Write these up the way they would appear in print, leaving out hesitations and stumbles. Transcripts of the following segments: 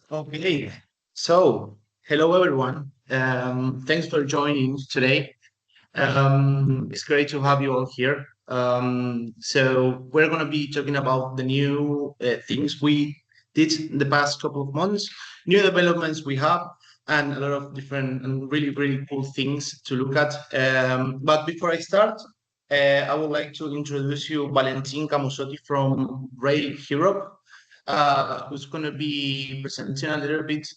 Okay, so hello everyone. Thanks for joining today. It's great to have you all here. So we're going to be talking about the new things we did in the past couple of months, new developments we have, and a lot of different and really cool things to look at. But before I start, I would like to introduce you Valentin Camusotti from Rail Europe, who's going to be presenting a little bit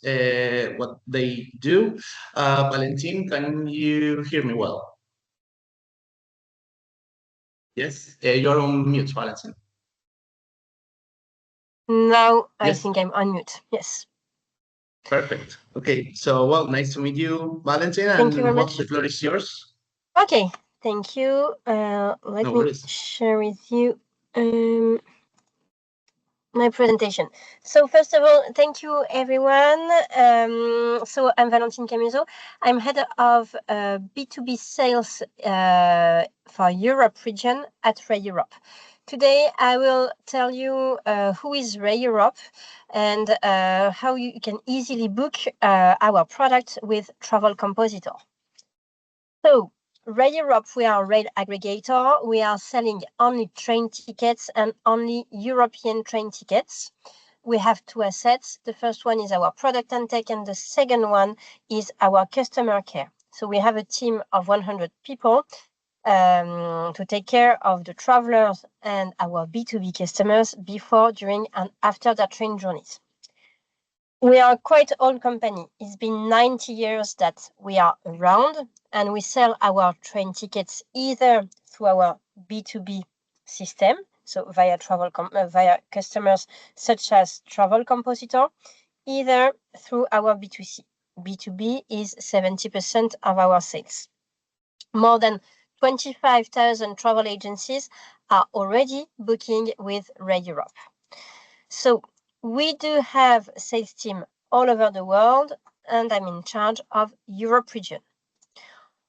what they do. Valentin, can you hear me well? Yes, you're on mute, Valentin. Now I Yes, think I'm on mute. Yes. perfect. Okay, so well, nice to meet you, Valentin, Thank you very and well, much. the floor is yours. Okay, thank you. Let No me worries. share with you my presentation. So first of all, thank you everyone. So I'm Valentine Camuso. I'm head of B2B sales for Europe region at Ray Europe. Today I will tell you who is Ray Europe and how you can easily book our product with Travel Compositor. So Ray Europe, we are a rail aggregator. We are selling only train tickets and only European train tickets. We have two assets. The first one is our product and tech, and the second one is our customer care. So we have a team of 100 people to take care of the travelers and our B2B customers before, during, and after their train journeys. We are quite old company. It's been 90 years that we are around, and we sell our train tickets either through our B2B system, so via via customers such as Travel Compositor, either through our B2C. B2B is 70% of our sales. More than 25,000 travel agencies are already booking with Ray Europe. So we do have a sales team all over the world, and I'm in charge of Europe region.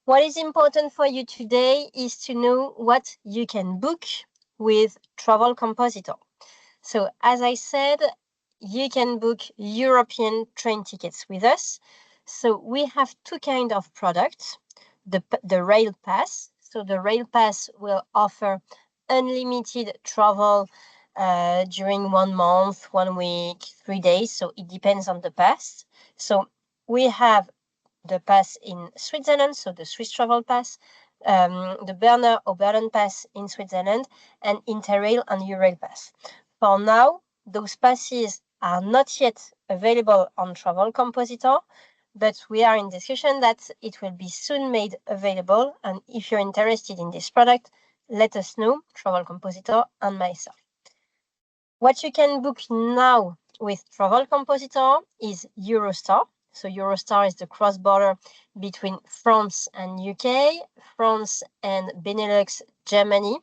What is important for you today is to know what you can book with Travel Compositor. So as I said, you can book European train tickets with us. So we have two kinds of products. The Rail Pass. So the Rail Pass will offer unlimited travel during 1 month, 1 week, 3 days. So it depends on the pass. So we have the pass in Switzerland, so the Swiss Travel Pass, the Berner or Berlin Pass in Switzerland, and Interrail and Eurail Pass. For now, those passes are not yet available on Travel Compositor, but we are in discussion that it will be soon made available. And if you're interested in this product, let us know, Travel Compositor and myself. What you can book now with Travel Compositor is Eurostar. So Eurostar is the cross-border between France and UK, France and Benelux, Germany,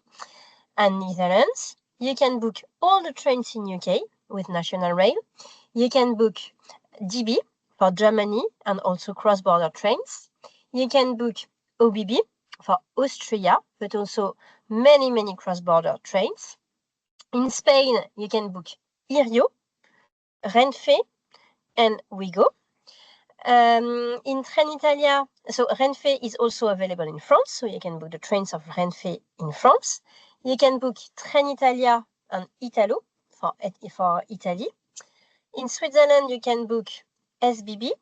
and Netherlands. You can book all the trains in UK with National Rail. You can book DB for Germany and also cross-border trains. You can book OBB for Austria, but also many cross-border trains. In Spain, you can book Irio, Renfe, and Ouigo. In Trenitalia, so Renfe is also available in France, so you can book the trains of Renfe in France. You can book Trenitalia and Italo for Italy. In Switzerland, you can book SBB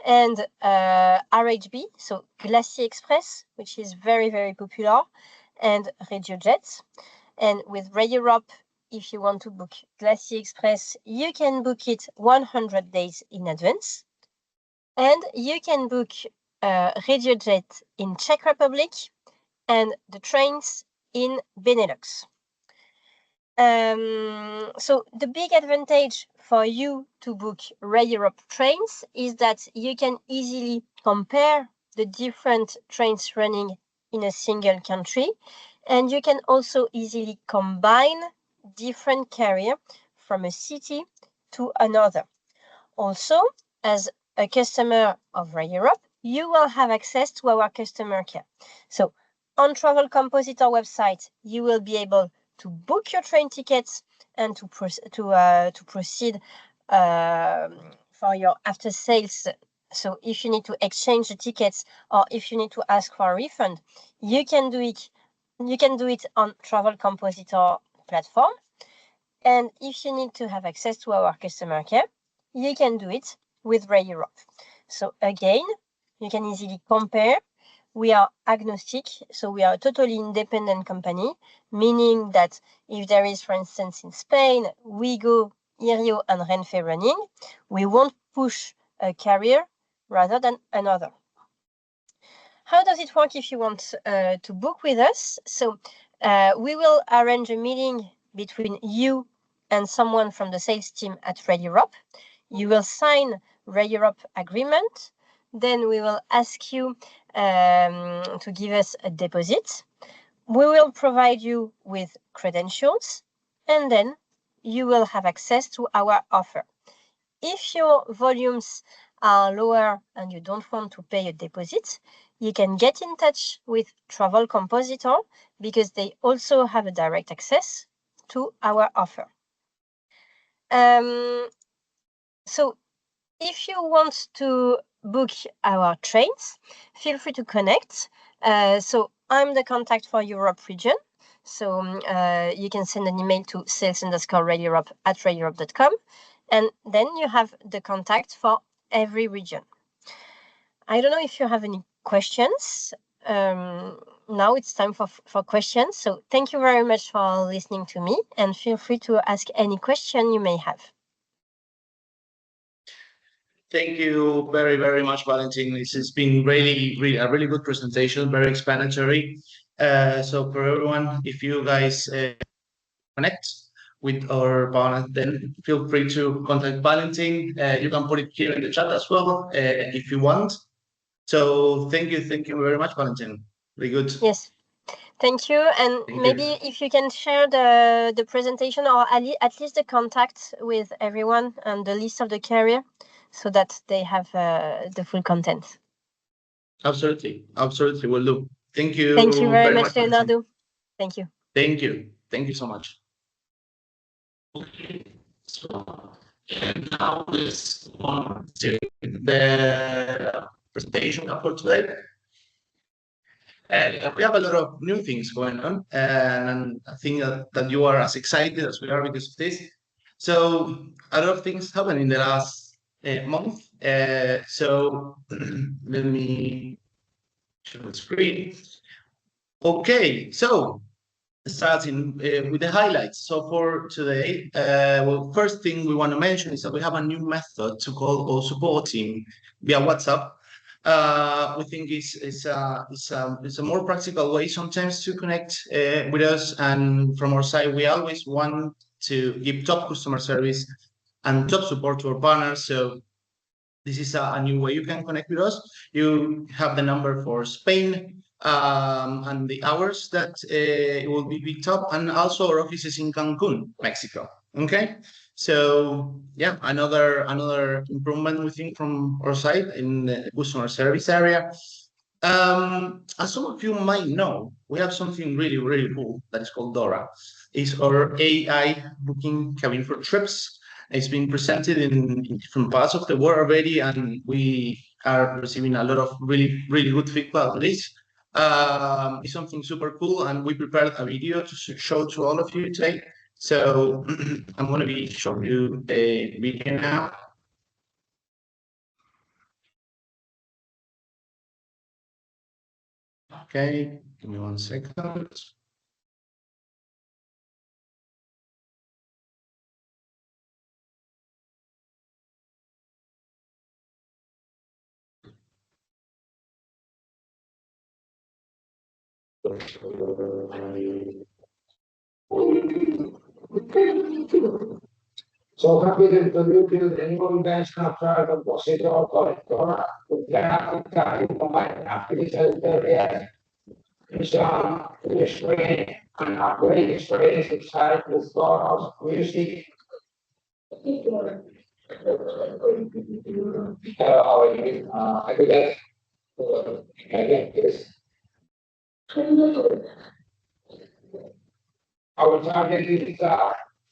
and RHB, so Glacier Express, which is very popular, and RegioJet. And with Ray Europe, if you want to book Glacier Express, you can book it 100 days in advance. And you can book RegioJet in Czech Republic and the trains in Benelux. So the big advantage for you to book Ray Europe trains is that you can easily compare the different trains running in a single country, and you can also easily combine different carrier from a city to another. Also, as a customer of Ray Europe, you will have access to our customer care. So on Travel Compositor website, you will be able to book your train tickets and to proceed for your after sales. So if you need to exchange the tickets or if you need to ask for a refund, you can do it. You can do it on Travel Compositor platform. And if you need to have access to our customer care, you can do it with Ray Europe. So again, you can easily compare. We are agnostic, so we are a totally independent company, meaning that if there is, for instance, in Spain, Wigo, Irio, and Renfe running, we won't push a carrier rather than another. How does it work if you want to book with us? So we will arrange a meeting between you and someone from the sales team at Red Europe. You will sign Red Europe agreement. Then we will ask you to give us a deposit. We will provide you with credentials, and then you will have access to our offer. If your volumes are lower and you don't want to pay a deposit, you can get in touch with Travel Compositor because they also have a direct access to our offer. So if you want to book our trains, feel free to connect. So I'm the contact for Europe region. So you can send an email to sales_radioeurope@radioeurope.com, and then you have the contact for every region. I don't know if you have any questions. Now it's time for questions. So thank you very much for listening to me, and feel free to ask any question you may have. Thank you very, very much, Valentin. This has been really a really good presentation, very explanatory. So for everyone, if you guys connect with our partner, then feel free to contact Valentin. You can put it here in the chat as well if you want. So thank you very much, Valentin. Very good. Yes. Thank you. And Thank maybe you. if you can share the presentation or at least the contact with everyone and the list of the carrier so that they have the full content. Absolutely. Absolutely. Will do. Thank you. Thank you very much, Valentin. Leonardo. Thank you. Thank you. Thank you so much. Okay. So, and now let's go on to the presentation for today. We have a lot of new things going on, and I think that you are as excited as we are because of this. So a lot of things happened in the last month. So let me show the screen. Okay, so starting with the highlights. So for today, well, first thing we want to mention is that we have a new method to call our support team via WhatsApp. We think it's a more practical way sometimes to connect with us. And from our side, we always want to give top customer service and top support to our partners. So this is a new way you can connect with us. You have the number for Spain and the hours that it will be picked up, and also our office is in Cancun, Mexico. Okay, so yeah, another improvement we think from our side in the customer service area. As some of you might know, we have something really cool that is called Dora. It's our AI booking cabin for trips. It's been presented in different parts of the world already, and we are receiving a lot of really good feedback on this. It's something super cool, and we prepared a video to show to all of you today. So I'm going to be showing you the video now. Okay, give me 1 second. So happy to introduce you to the new invention of Compositor collector with graphic card combined artificial intelligence. It's the screen and operating screen is excited with photos, music. I do that. I get this. Our target is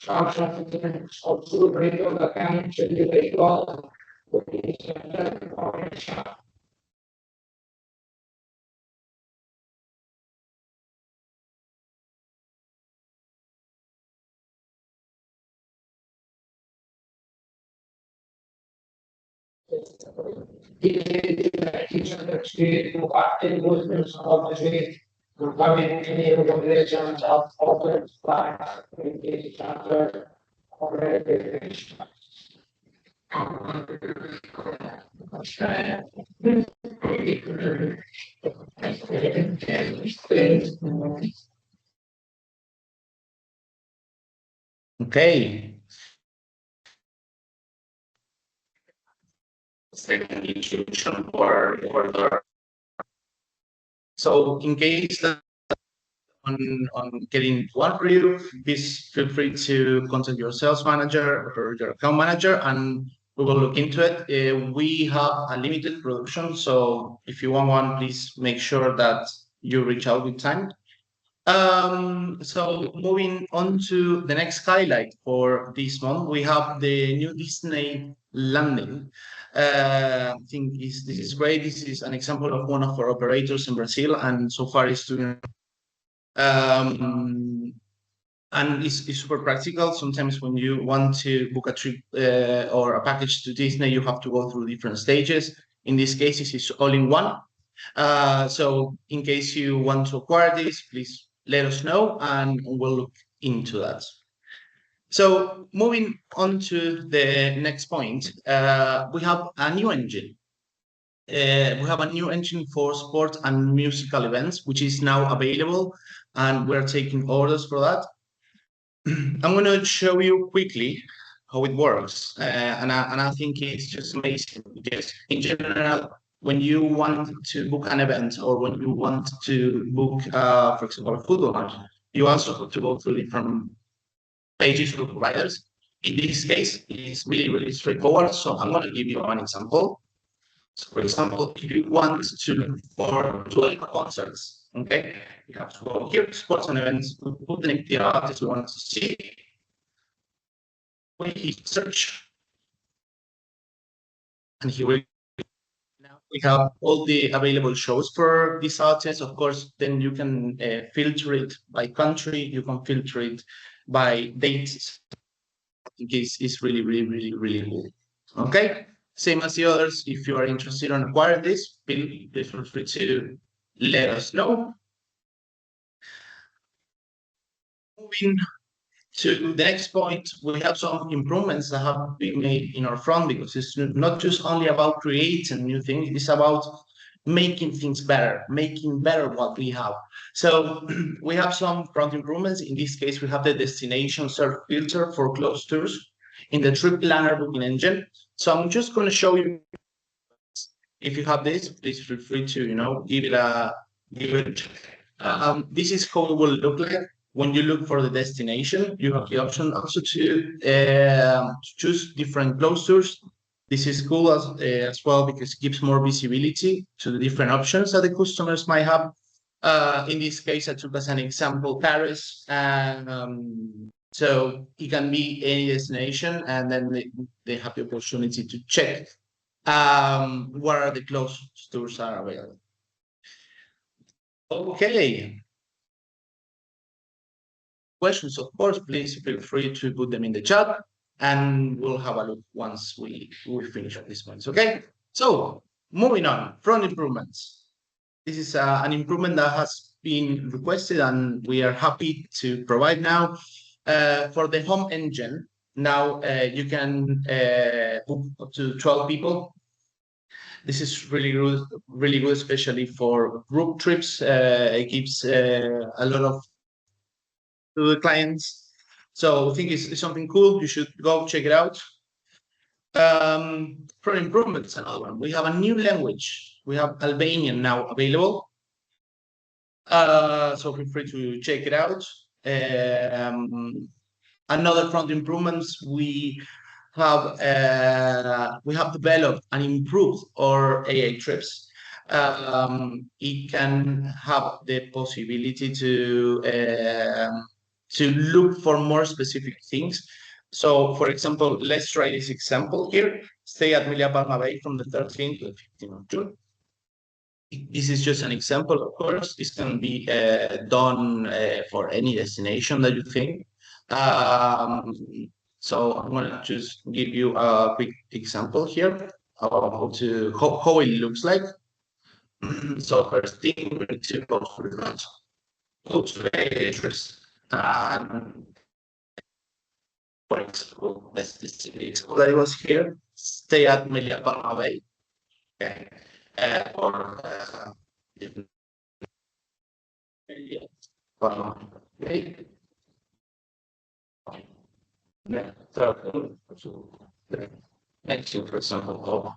function of two radio that can individual Okay. Second introduction or the so in case that on getting one review, please feel free to contact your sales manager or your account manager, and we will look into it. We have a limited production, so if you want one, please make sure that you reach out with time. So moving on to the next highlight for this month, we have the new Disney landing. I think this is great. This is an example of one of our operators in Brazil, and so far it's doing um, and it's super practical. Sometimes when you want to book a trip or a package to Disney, you have to go through different stages. In this case, it's all in one. So in case you want to acquire this, please let us know and we'll look into that. So moving on to the next point, we have a new engine. We have a new engine for sport and musical events, which is now available, and we're taking orders for that. I'm going to show you quickly how it works. And I think it's just amazing because, in general, when you want to book an event or when you want to book, for example, a football match, you also have to go through different pages for providers. In this case, it's really, really straightforward. So I'm going to give you one example. So, for example, if you want to look for 12 concerts, okay, you have to go here, sports and events, put the name of the artist you want to see, we search, and here we now we have all the available shows for these artists. Of course, then you can filter it by country, you can filter it by dates. I think it's really, really, really, really cool. Okay, same as the others. If you are interested in acquiring this, please feel free to let us know. Moving to the next point, we have some improvements that have been made in our front because it's not just only about creating new things, it's about making things better, making better what we have. So we have some front improvements. In this case, we have the destination search filter for closed tours in the trip planner booking engine. So I'm just going to show you. If you have this, please feel free to give it. This is how it will look like when you look for the destination. You have the option also to choose different closures. This is cool as well because it gives more visibility to the different options that the customers might have. In this case, I took as an example Paris, and so it can be any destination, and then they have the opportunity to check what are the closed stores are available. Okay. Questions, of course, please feel free to put them in the chat and we'll have a look once we finish on these points. Okay. So moving on, front improvements. This is an improvement that has been requested and we are happy to provide now. For the home engine, now you can book up to 12 people. This is really good, especially for group trips. It gives a lot of to the clients. So I think it's something cool. You should go check it out. For improvements, another one. We have a new language. We have Albanian now available. So feel free to check it out. Another front improvements, we have developed and improved our AA trips. It can have the possibility to look for more specific things. So, for example, let's try this example here. Stay at Emilia Palma Bay from the 13th to the 15th of June. This is just an example, of course. This can be done for any destination that you think. Um, so I'm going to just give you a quick example here of how it looks like. So first thing, we need to go to the go to the address. For example, this example that was here. Stay at Melia Palma Bay. Okay. Or Melia Palma Bay. Yeah. So next to, for example,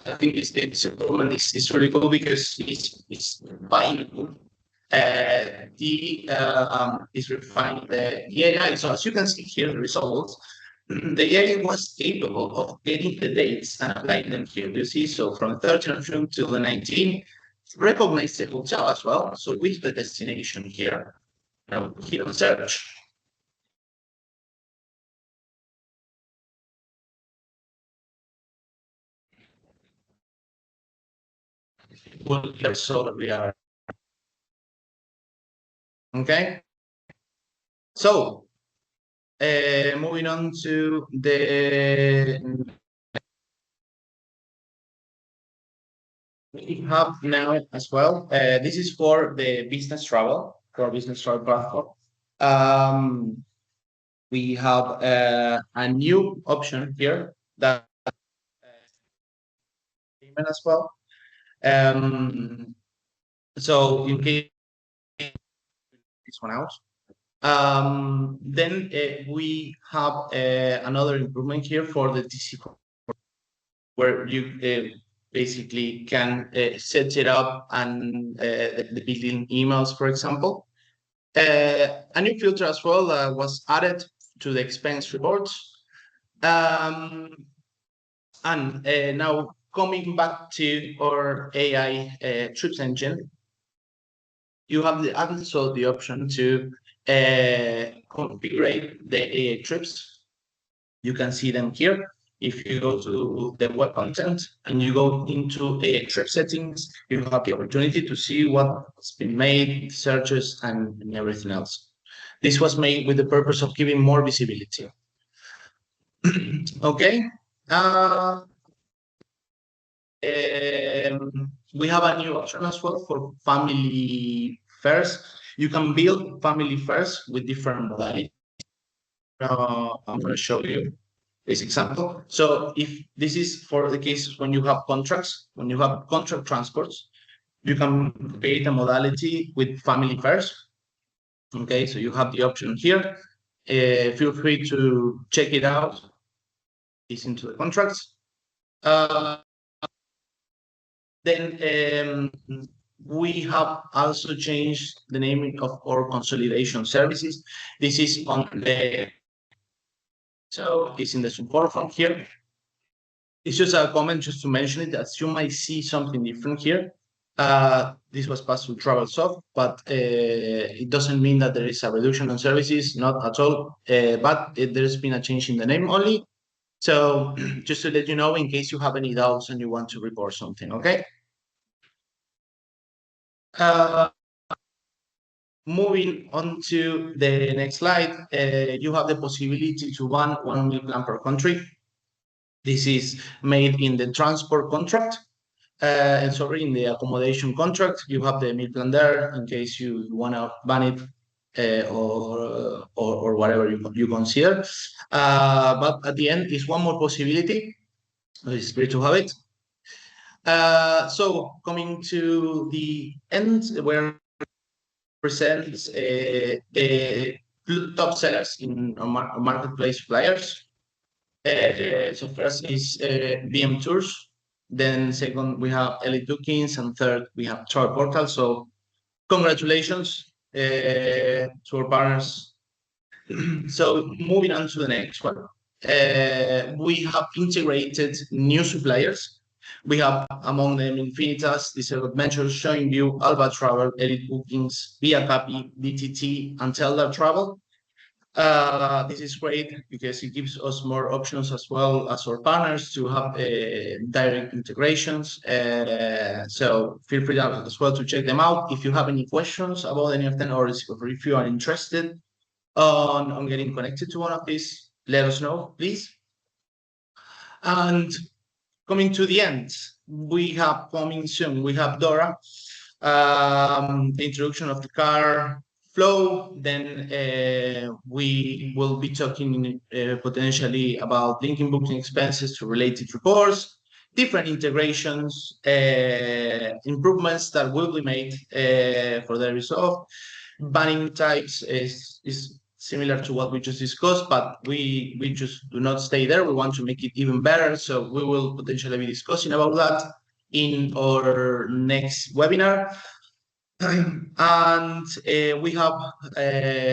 I think it's improvement is really cool because it's binding. The is refined the AI. So as you can see here, the results, the AI was capable of getting the dates and applying them here. You see, so from 13th of June to the 19th, recognize the hotel as well. So with the destination here, now here on search. Well, here so that we are okay. So moving on to the we have now as well. This is for the business travel, for business travel platform. Um, we have a new option here that payment as well. Um, so in case this one out, then we have another improvement here for the TC where you basically can set it up and the building emails, for example. A new filter as well was added to the expense reports. Um, and now coming back to our AI trips engine, you have also the option to configure the AI trips. You can see them here. If you go to the web content and you go into AI trip settings, you have the opportunity to see what's been made, searches, and everything else. This was made with the purpose of giving more visibility. Okay. We have a new option as well for family fairs. You can build family fairs with different modalities. I'm going to show you this example. So if this is for the cases when you have contracts, when you have contract transports, you can create a modality with family fairs. Okay, so you have the option here. Feel free to check it out. It's into the contracts. Then we have also changed the name of our consolidation services. This is on the, so it's in the support from here. It's just a comment just to mention it, as you might see something different here. This was passed to TravelSoft, but it doesn't mean that there is a reduction on services, not at all. But there's been a change in the name only. So just to let you know, in case you have any doubts and you want to report something, okay? Moving on to the next slide, you have the possibility to run one meal plan per country. This is made in the transport contract. And sorry, in the accommodation contract, you have the meal plan there in case you want to ban it or whatever you consider. But at the end, is one more possibility. It's great to have it. So coming to the end, where presents the top sellers in marketplace suppliers. So first is BM Tours. Then second, we have Elite Bookings. And third, we have Travel Portal. So congratulations to our partners. So moving on to the next one. We have integrated new suppliers We have among them Infinitas, Diesel Adventures, Showing You, Alba Travel, Elite Bookings, Via Capi, DTT, and Teldar Travel. This is great because it gives us more options as well as our partners to have direct integrations. So feel free as well to check them out. If you have any questions about any of them, or if you are interested on getting connected to one of these, let us know, please. And coming to the end, we have coming soon, we have Dora, the introduction of the car flow. Then we will be talking potentially about linking booking expenses to related reports, different integrations, improvements that will be made for the result. Banning types is similar to what we just discussed, but we just do not stay there. We want to make it even better. So we will potentially be discussing about that in our next webinar. And we have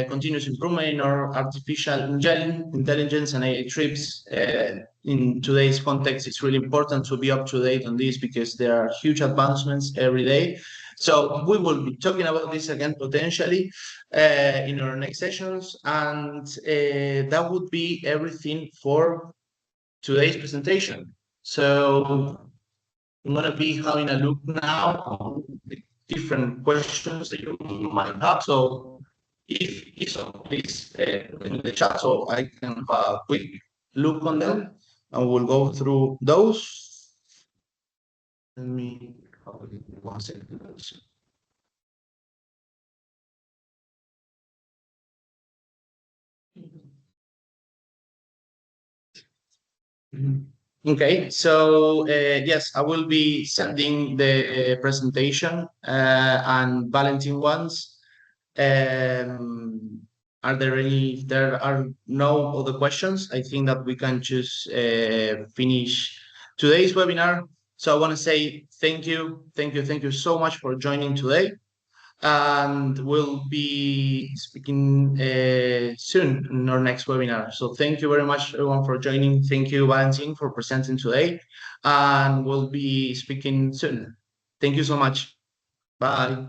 continuous improvement in our artificial intelligence and AI trips. In today's context, it's really important to be up to date on this because there are huge advancements every day. So we will be talking about this again potentially in our next sessions. And that would be everything for today's presentation. So I'm going to be having a look now on the different questions that you might have. So if so, please in the chat so I can have a quick look on them and we'll go through those. Let me have 1 second. Okay, so yes, I will be sending the presentation and Valentin ones. Are there any? If there are no other questions, I think that we can just finish today's webinar. So I want to say thank you so much for joining today. And we'll be speaking soon in our next webinar. So thank you very much, everyone, for joining. Thank you, Valentin, for presenting today. And we'll be speaking soon. Thank you so much. Bye.